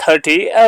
30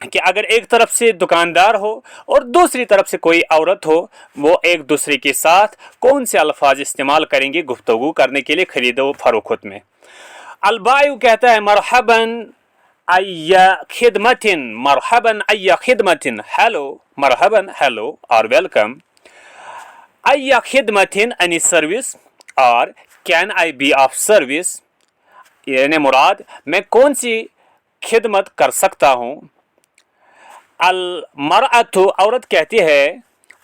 کہ اگر ایک طرف سے دکاندار ہو اور دوسری طرف سے کوئی عورت ہو، وہ ایک دوسرے کے ساتھ کون سے الفاظ استعمال کریں گے گفتگو کرنے کے لیے خرید و فروخت میں؟ البائع کہتا ہے مرحباً ای خدمتن، مرحباً ای خدمتن، ہیلو، مرحباً ہیلو اور ویلکم، ای خدمتن any service اور can I be of service، یعنی مراد میں کون سی خدمت کر سکتا ہوں۔ المرأة عورت کہتی ہے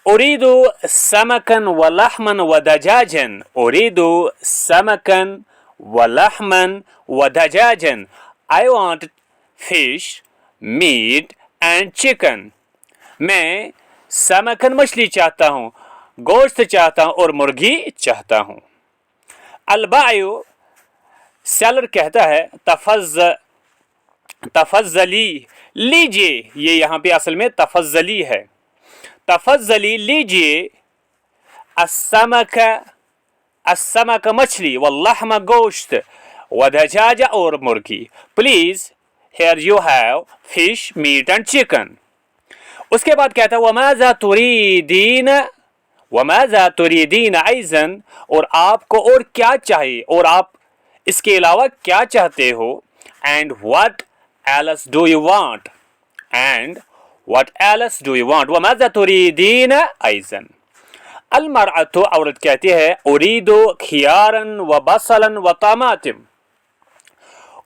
اريد سمكا ولحما ودجاجا، اريد سمكا ولحما ودجاجا، I want fish, meat and chicken، میں سمکن مچھلی چاہتا ہوں، گوشت چاہتا ہوں اور مرغی چاہتا ہوں۔ البائع سیلر کہتا ہے تفضلی، لیجئے، یہ یہاں پہ اصل میں تفضلی ہے، تفضلی لیجئے، السمک مچھلی، واللحم گوشت، ودجاج اور مرغی، please here you have fish, meat and chicken۔ اس کے بعد کہتا ہے وماذا تريدين، وماذا تريدين ايضا، اور آپ کو اور کیا چاہیے، اور آپ اس کے علاوہ کیا چاہتے ہو، and what else do you want، and what else do you want، وماذا تريدين ايضا۔ المرأة عورت کہتی ہے اريد خيارا وبصلا وطماطم،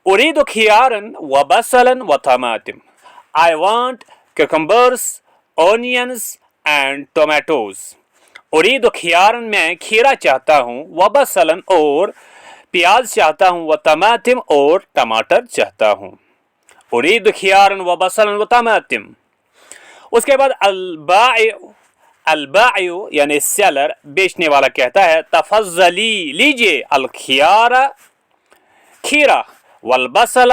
اريد خيارا وبصلا وطماطم، I want cucumbers, onions and tomatoes، اريد خيارا میں کھیرا چاہتا ہوں، وبصلا اور پیاز چاہتا ہوں، وطماطم اور ٹماٹر چاہتا ہوں، اريد خيارا وبصلا وطماطم۔ اس کے بعد البائع یعنی سیلر، بیچنے والا کہتا ہے تفضلی، لیجئے، الخيار کھیرا، والبصل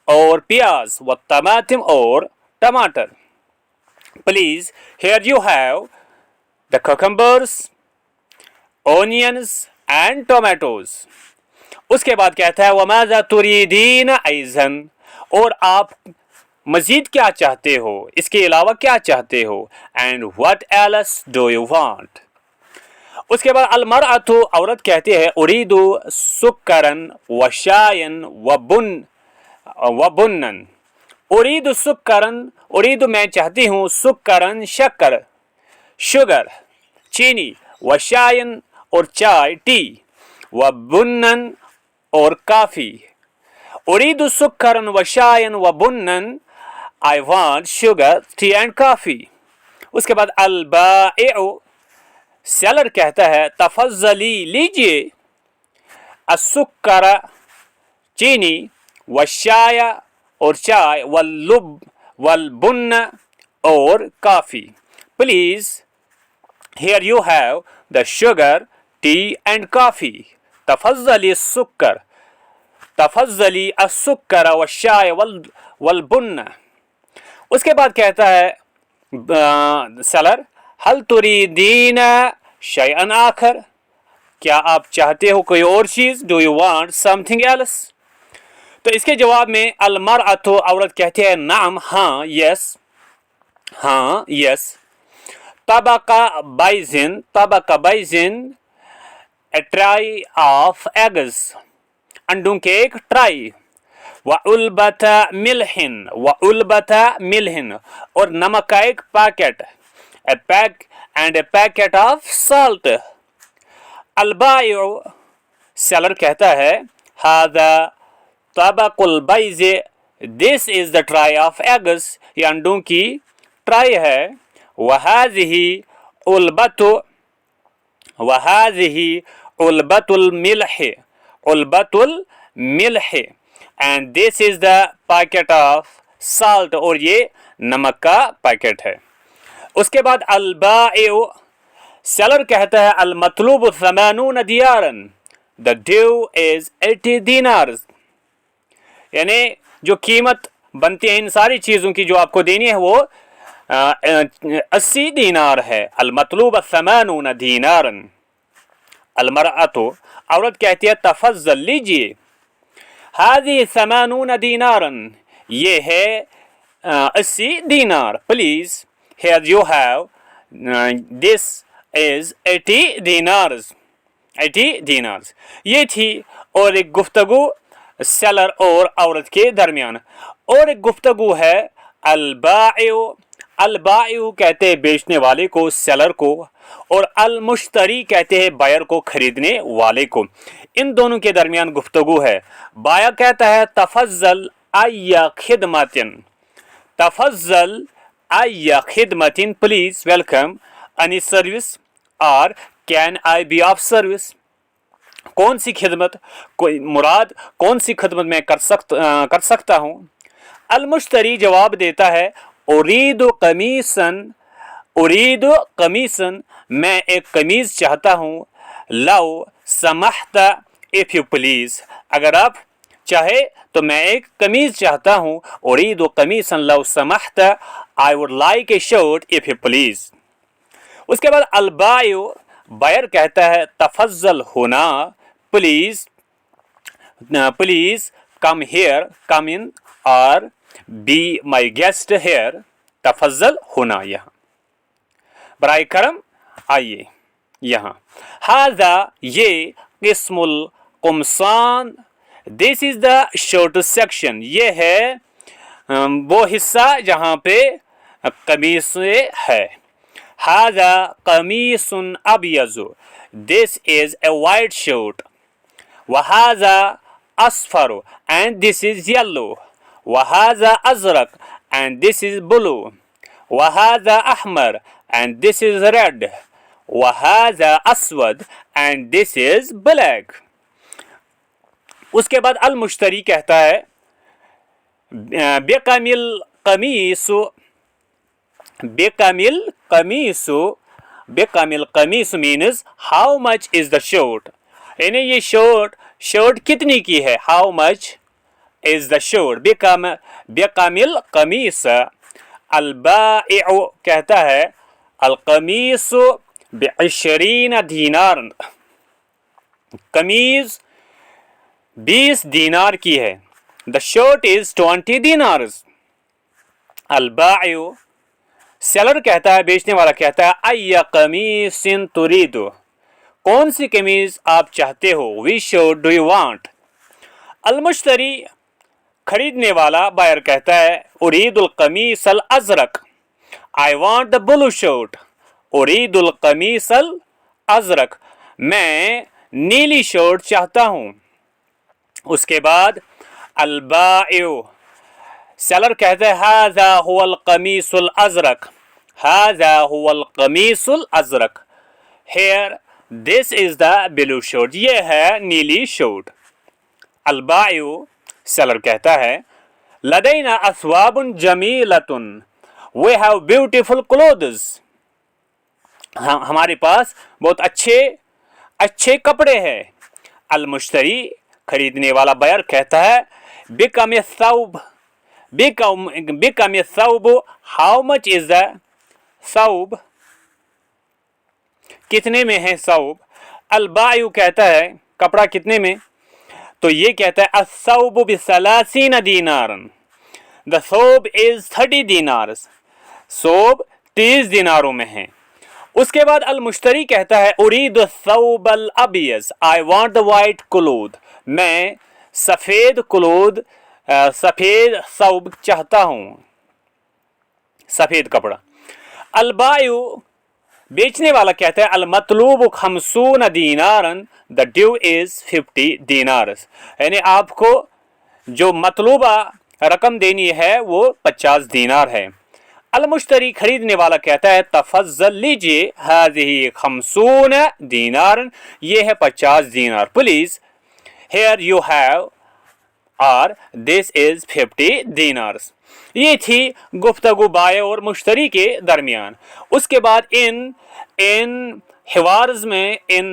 اور پیاز، والطماطم اور ٹماٹر، please here you have the cucumbers, onions and tomatoes۔ اس کے بعد کہتا ہے وماذا تريدين ايضا، اور آپ مزید کیا چاہتے ہو، اس کے علاوہ کیا چاہتے ہو، and what else do you want۔ اس کے بعد المرأة عورت کہتی ہے اريد سكرا وشايا وبنا، اريد سكرا، اريد میں چاہتی ہوں، سكرا شکر، شوگر، چینی، وشايا اور چائے، ٹی، وبنا اور کافی، اريد سكرا وشايا وبنا، I want sugar, tea and coffee۔ اس کے بعد البائع سیلر کہتا ہے تفضلی، لیجئے، السکر چینی، والشایا اور چائے، والبن اور coffee, please here you have the sugar, tea and coffee، تفضلی السکر، تفضلی السکر والشائے والبن۔ اس کے بعد کہتا ہے سیلر هل تريدين شيئا آخر، کیا آپ چاہتے ہو کوئی اور چیز، do you want something else۔ تو اس کے جواب میں المرأة عورت کہتی ہے نعم، ہاں، yes، ہاں، yes، طبق بیضن، طبق بیضن، a tray of eggs، انڈوں کے ایک ٹرائی، وعلبة ملح، وعلبة ملح، اور نمک کا ایک packet, a pack and a packet of salt۔ البائع سیلر کہتا ہے هذا طبق البیض، this is the tray of eggs، یہ انڈوں کی ٹرائی ہے، وهذه علبة الملح، علبة الملح، and this is the packet of salt، اور یہ نمک کا پیکٹ ہے۔ اس کے بعد البائع سیلر کہتا ہے المطلوب 80 دیارا، the due is 80 dinars، یعنی جو قیمت بنتی ہے ان ساری چیزوں کی جو آپ کو دینی ہے وہ 80 دینار ہے۔ المطلوب 80 دینارا۔ المرأة عورت کہتی ہے تفضل، لیجئے، هذه 80 دینارا، یہ ہے 80 dinar. Please, here you have this is 80 dinars. 80 dinars. یہ تھی اور ایک گفتگو سیلر اور عورت کے درمیان. اور ایک گفتگو ہے البائع. البائع کہتے ہیں بیچنے والے کو، سیلر کو، اور المشتری کہتے ہیں بائر کو، خریدنے والے کو. ان دونوں کے درمیان گفتگو ہے. بائع کہتا ہے تفضل ای خدمتن. تفضل ای خدمتن، please welcome any service or can I be of service. کون سی خدمت، کوئی مراد کون سی خدمت میں کر سکتا ہوں. المشتری جواب دیتا ہے ارید قمیصا. ارید قمیصا، میں ایک قمیض چاہتا ہوں. لو سمحت، if you please، اگر آپ چاہے تو میں ایک قمیض چاہتا ہوں. ارید قمیصا لو سمحت، I would like a shirt if you please. اس کے بعد البائع، بائر کہتا ہے تفضل ہونا، پلیز پلیز کم ہیئر، کم ان اور بی مائی گیسٹ ہیئر. تفضل ہونا، یہاں برائے کرم آئیے یہاں. ھذا، یہ قسم القمصان. دس از دا شرٹ سیکشن. یہ ہے وہ حصہ جہاں پہ قمیص ہے. ھذا قمیص ابیض. This is a white shirt. وَهَذَا أصفر and this is yellow. وَهَذَا أزرق and this is blue. وَهَذَا أحمر and this is red. وَهَذَا أسود and this is black. اس کے بعد المشتری کہتا ہے بِكَمِ الْقَمِيصُ. بِكَمِ الْقَمِيصُ. بِكَمِ الْقَمِيصُ means how much is the shirt. یعنی یہ شرٹ کتنی کی ہے. how much is the shirt. بِكَمِ الْقَمِيص. البائع کہتا ہے القمیص ب20 دینار. قمیض 20 دینار کی ہے. The shirt is 20 dinars. البائع، seller کہتا ہے، بیچنے والا کہتا ہے ای قمیص ترید. کون سی قمیض آپ چاہتے ہو. which shirt do you want. المشتری، خریدنے والا بائر کہتا ہے ارید القمیص الازرق. I want the blue shirt. ارید القمیص الازرق، میں نیلی شرٹ چاہتا ہوں. اس کے بعد البائع، سیلر کہتا ہے ھذا هو القمیص الازرق. ھذا هو القمیص الازرق. Here this is the blue shirt. یہ ہے نیلی شرٹ. البائع، سیلر کہتا ہے لدینا اثواب جمیلۃ. We have beautiful clothes. ہمارے پاس بہت اچھے کپڑے ہیں. المشتری، خریدنے والا بائر کہتا ہے بِكَمِ الثَّوْبُ. بِكَمِ الثَّوْبُ. how much is the ثوب. کتنے میں ہے ثوب. البائع کہتا ہے کپڑا کتنے میں. تو یہ کہتا ہے الثوب ب30 دینار. The ثوب is 30 dinars. ثوب 30 دیناروں میں ہے. اس کے بعد المشتری کہتا ہے ارید الثوب الابیض. I want the white cloth. میں سفید ثوب چاہتا ہوں، سفید کپڑا. البائع، بیچنے والا کہتا ہے المطلوب 50 دینارا. The due is 50 dinars. یعنی آپ کو جو مطلوبہ رقم دینی ہے وہ 50 دینار ہے. المشتری، خریدنے والا کہتا ہے تفضل لیجیے هذه 50 دینار. یہ ہے 50 دینار. پلیز here you have اور this is 50 dinars. یہ تھی گفتگو بائع اور مشتری کے درمیان. اس کے بعد ان حوارز میں، ان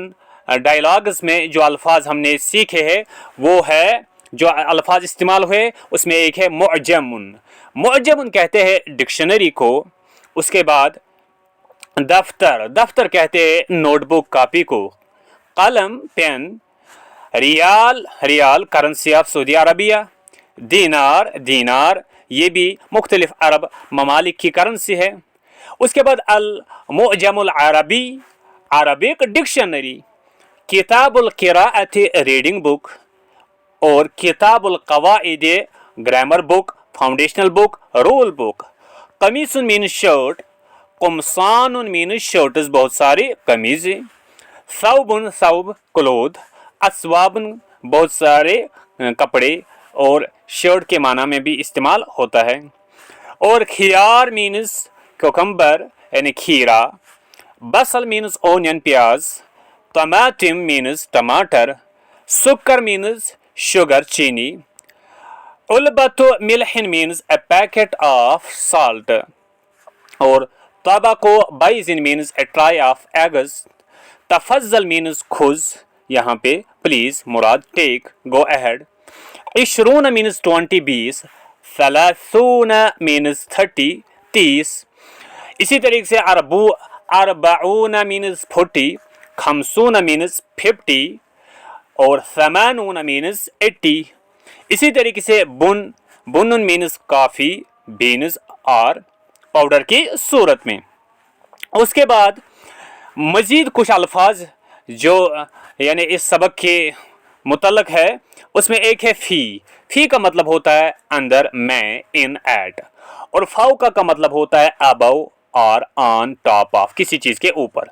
ڈائلاگز میں جو الفاظ ہم نے سیکھے ہیں وہ ہے، جو الفاظ استعمال ہوئے اس میں ایک ہے معجم. معجم کہتے ہیں ڈکشنری کو. اس کے بعد دفتر کہتے ہیں نوٹ بک کاپی کو. قلم پین. ریال کرنسی آف سعودی عربیہ. دینار یہ بھی مختلف عرب ممالک کی کرنسی ہے۔ اس کے بعد المعجم العربی، عربک ڈکشنری، کتاب القراءت ریڈنگ بک، اور کتاب القواعد گرامر بک، فاؤنڈیشنل بک، رول بک۔ قمیص مینز شرٹ، قمصان مینز شرٹس، بہت سارے قمیضیں۔ ثوب، ثوب کلوتھ۔ اسواب، بہت سارے کپڑے، اور شرٹ کے معنی میں بھی استعمال ہوتا ہے۔ اور خیار مینز کوکمبر یعنی کھیرا۔ بصل مینز اونین پیاز۔ ٹماٹم مینز ٹماٹر۔ سکر مینز شوگر چینی۔ علبۃ ملح means a packet of salt, اور طبق بیض means a tray of eggs. تفضل مینز خذ، یہاں پہ پلیز مراد take, go ahead. 20 means 20 20۔ 30 means 30 30۔ اسی طریقے سے 40 مینز 40۔ 50 مینز 50، اور 80 مینز 80۔ اسی طریقے سے بن مینز کافی، بینز اور پاؤڈر کی صورت میں۔ اس کے بعد مزید کچھ الفاظ جو یعنی اس سبق کے متعلق ہے، اس میں ایک ہے فی۔ فی کا مطلب ہوتا ہے اندر، میں، ان، ایٹ، اور فوق کا مطلب ہوتا ہے ابو اور آن ٹاپ آف، کسی چیز کے اوپر۔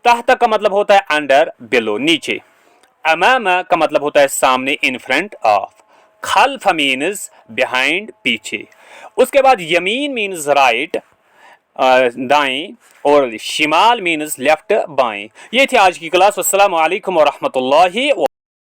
تحت کا مطلب ہوتا ہے انڈر، بلو، نیچے۔ امام کا مطلب ہوتا ہے سامنے، ان فرنٹ آف۔ خلف مینز بیہائنڈ، پیچھے۔ اس کے بعد یمین مینز رائٹ، دائیں، اور شمال مینز لیفٹ، بائیں۔ یہ تھی آج کی کلاس۔ السلام علیکم ورحمۃ اللہ